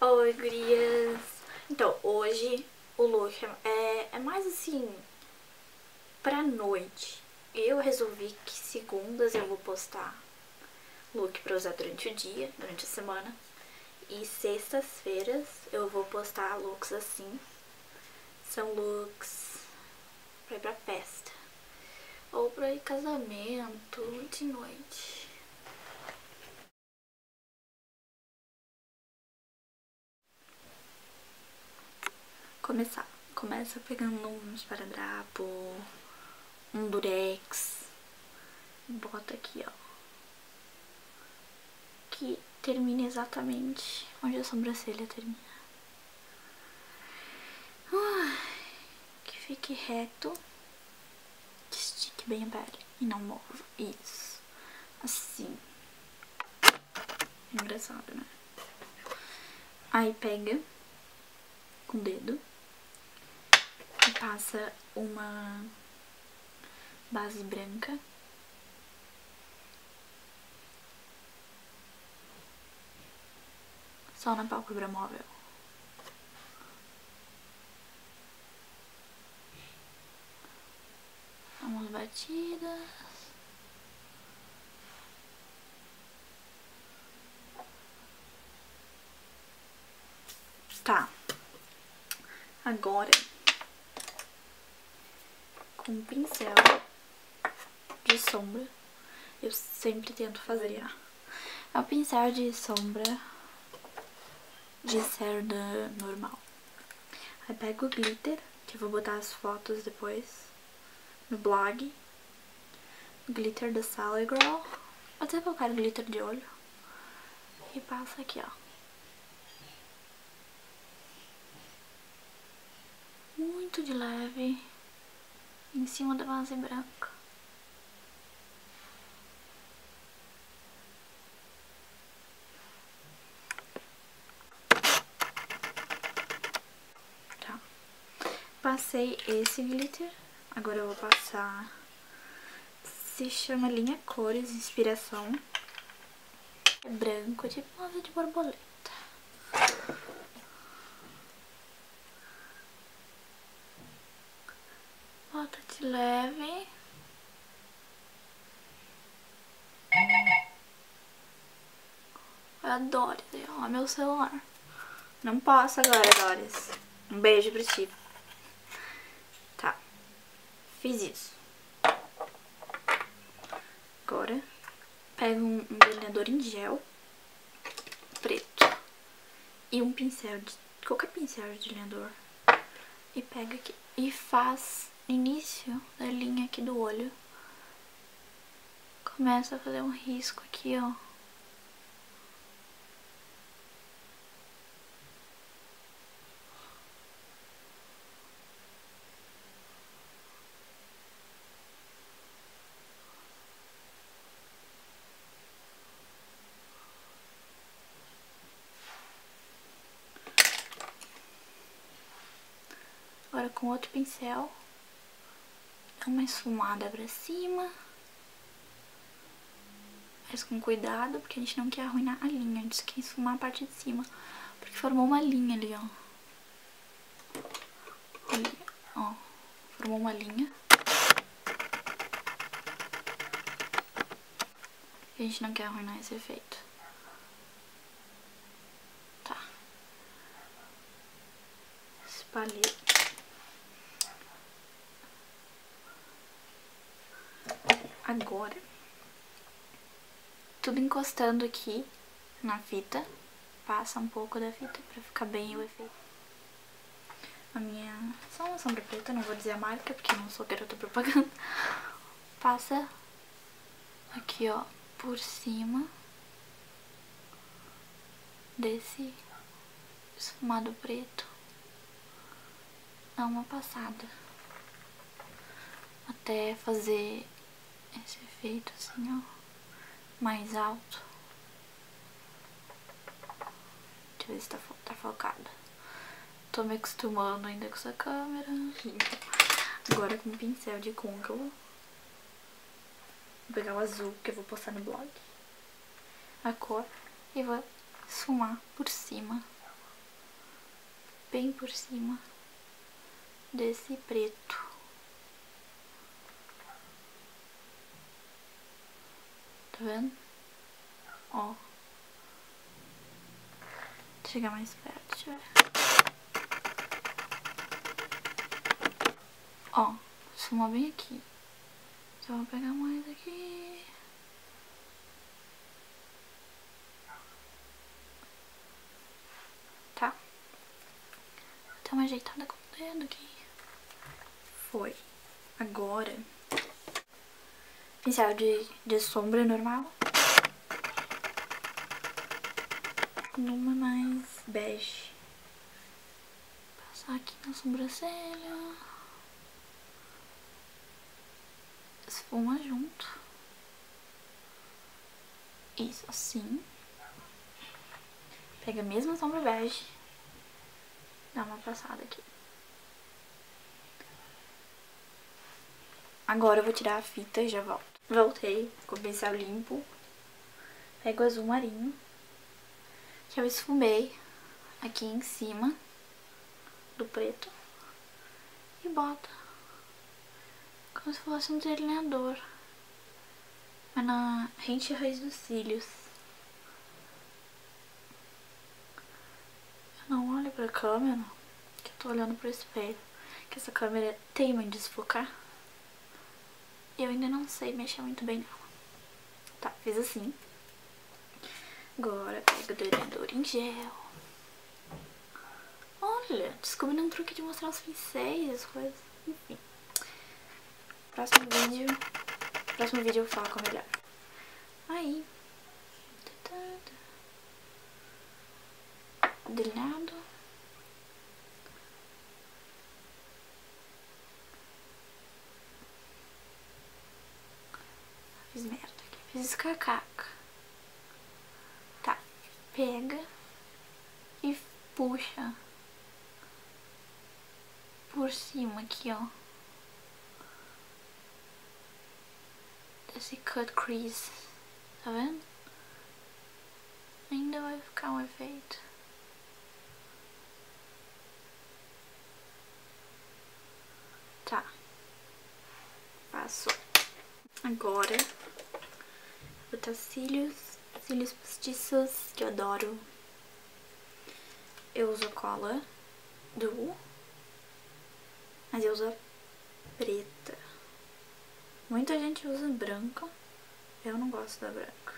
Oi, gurias! Então, hoje o look é mais assim, pra noite. Eu resolvi que segundas eu vou postar look pra usar durante o dia, durante a semana. E sextas-feiras eu vou postar looks assim. São looks pra ir pra festa. Ou pra ir casamento, de noite. Começa pegando um esparadrapo, um durex, bota aqui, ó, que termina exatamente onde a sobrancelha termina. Que fique reto, que estique bem a pele e não mova. Isso, assim. Engraçado, né? Aí pega com o dedo e passa uma base branca. Só na pálpebra móvel. Vamos batidas. Tá. Agora, com um pincel de sombra, eu sempre tento fazer. É o pincel de sombra de cerda normal. Aí pego o glitter, que eu vou botar as fotos depois no blog. Glitter da Sally Girl. Vou até colocar glitter de olho. E passa aqui, ó. Muito de leve em cima da base branca. Tá. Passei esse glitter. Agora eu vou passar... Se chama Linha Cores Inspiração. É branco, tipo uma asa de borboleta. Bota de leve. A Doris, ó, meu celular. Não posso agora, Doris. Um beijo pra ti. Tá. Fiz isso. Agora, pego um delineador em gel preto e um pincel de... qualquer pincel de delineador. E pega aqui e faz início da linha aqui do olho. Começa a fazer um risco aqui, ó. Agora com outro pincel, dá uma esfumada pra cima. Mas com cuidado, porque a gente não quer arruinar a linha, a gente quer esfumar a parte de cima. Porque formou uma linha ali, ó. Ali, ó. Formou uma linha. E a gente não quer arruinar esse efeito. Tá. Espalhei. Agora, tudo encostando aqui na fita. Passa um pouco da fita pra ficar bem o efeito. A minha... só uma sombra preta, não vou dizer a marca, porque eu não sou garota propaganda. Passa aqui, ó, por cima desse esfumado preto. Dá uma passada. Até fazer esse efeito assim, ó, mais alto. Deixa eu ver se tá focado. Tô me acostumando ainda com essa câmera. Agora com um pincel de côncavo. Vou pegar o azul que eu vou postar no blog. A cor. E vou esfumar por cima bem por cima desse preto. Tá vendo? Ó. Vou chegar mais perto, deixa eu ver. Ó, esfumou bem aqui. Então vou pegar mais aqui. Tá. Vou dar uma ajeitada com o dedo aqui. Foi. Agora, pincel de sombra normal. Numa mais bege. Passar aqui na sobrancelha. Esfuma junto. Isso, assim. Pega a mesma sombra bege. Dá uma passada aqui. Agora eu vou tirar a fita e já volto. Voltei com o pincel limpo. Pego o azul marinho, que eu esfumei aqui em cima do preto. E boto como se fosse um delineador. Mas na rente e raiz dos cílios. Eu não olho pra câmera, que eu tô olhando pro espelho. Que essa câmera teima em desfocar. E eu ainda não sei mexer muito bem nela. Tá, fiz assim. Agora pego o delineador em gel. Olha, descobri um truque de mostrar os pincéis, as coisas. Enfim. Próximo vídeo eu falo melhor. Aí. Delineado. Fiz merda aqui. Fiz escacaca. Tá. Pega e puxa por cima aqui, ó. Desse cut crease. Tá vendo? Ainda vai ficar um efeito. Tá. Passou. Agora, vou botar cílios postiços, que eu adoro. Eu uso cola duo, mas eu uso a preta. Muita gente usa branca, eu não gosto da branca.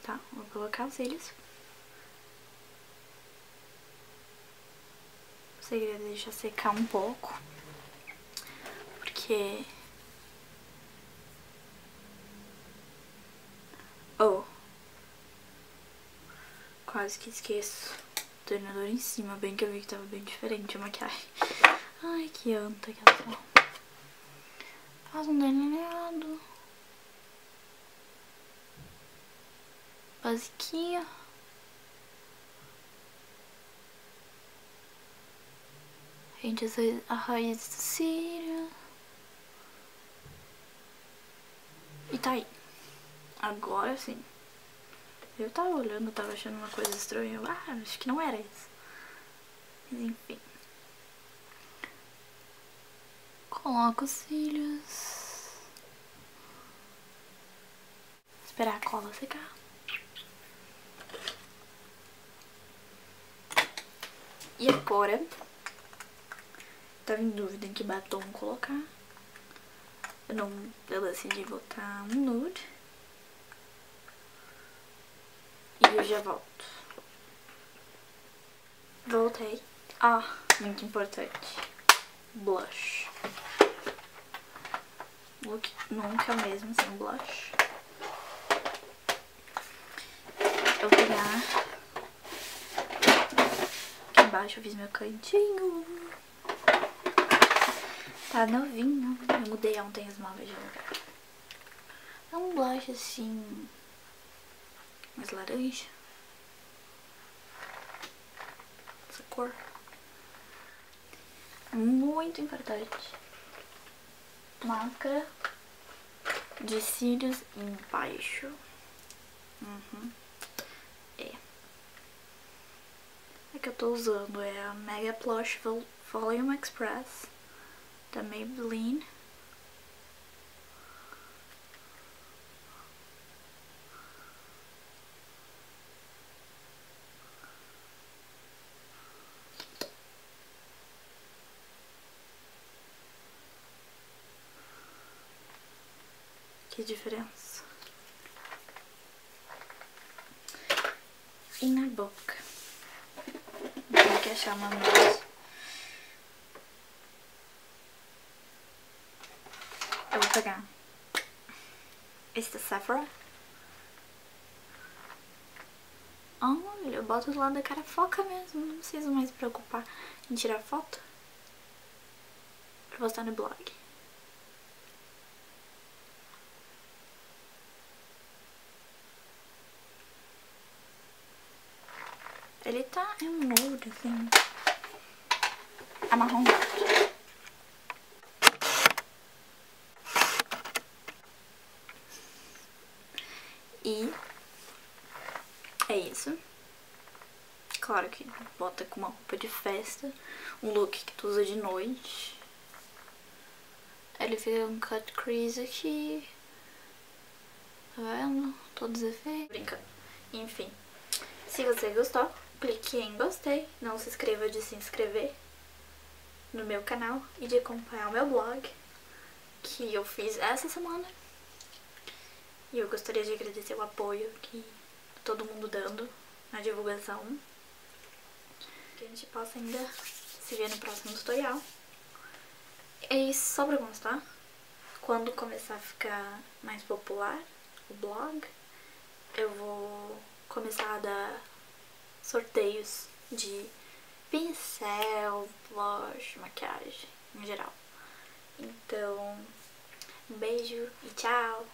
Tá, vou colocar os cílios. O segredo é deixar secar um pouco, porque... Oh! Quase que esqueço. O delineador em cima, bem que eu vi que tava bem diferente a maquiagem. Ai, que anta que ela tá. Faz um delineado. Basiquinha. Rente a raiz do cílio. E tá aí. Agora sim. Eu tava olhando, tava achando uma coisa estranha. Eu, acho que não era isso. Mas enfim. Coloco os cílios. Esperar a cola secar. E agora, tava em dúvida em que batom colocar. Eu decidi botar um nude. E eu já volto. Voltei. Ah, muito importante. Blush. Look nunca é o mesmo sem blush. Eu vou pegar... Aqui embaixo eu fiz meu cantinho. Tá novinho. Eu mudei ontem os móveis de lugar. É um blush assim, mais laranja. Essa cor. Muito importante. Máscara de cílios embaixo. É que eu tô usando é a Mega Plush Volume Express da Maybelline. Que diferença. E na boca. Tem que achar uma mousse. Eu vou pegar esse da Sephora. Olha, eu boto do lado da cara, foca mesmo. Não preciso mais me preocupar em tirar foto pra postar no blog. Ele tá em um nude, assim, amarronado. E é isso. Claro que bota com uma roupa de festa, um look que tu usa de noite. Ele fez um cut crease aqui. Tá vendo? Todos os efeitos. Brincando. Enfim. Se você gostou, clique em gostei. Não se esqueça de se inscrever no meu canal e de acompanhar o meu blog, que eu fiz essa semana. E eu gostaria de agradecer o apoio que todo mundo dando na divulgação. Que a gente possa ainda se ver no próximo tutorial. E só pra constar, quando começar a ficar mais popular o blog, eu vou começar a dar sorteios de pincel, blush, maquiagem em geral. Então, um beijo e tchau!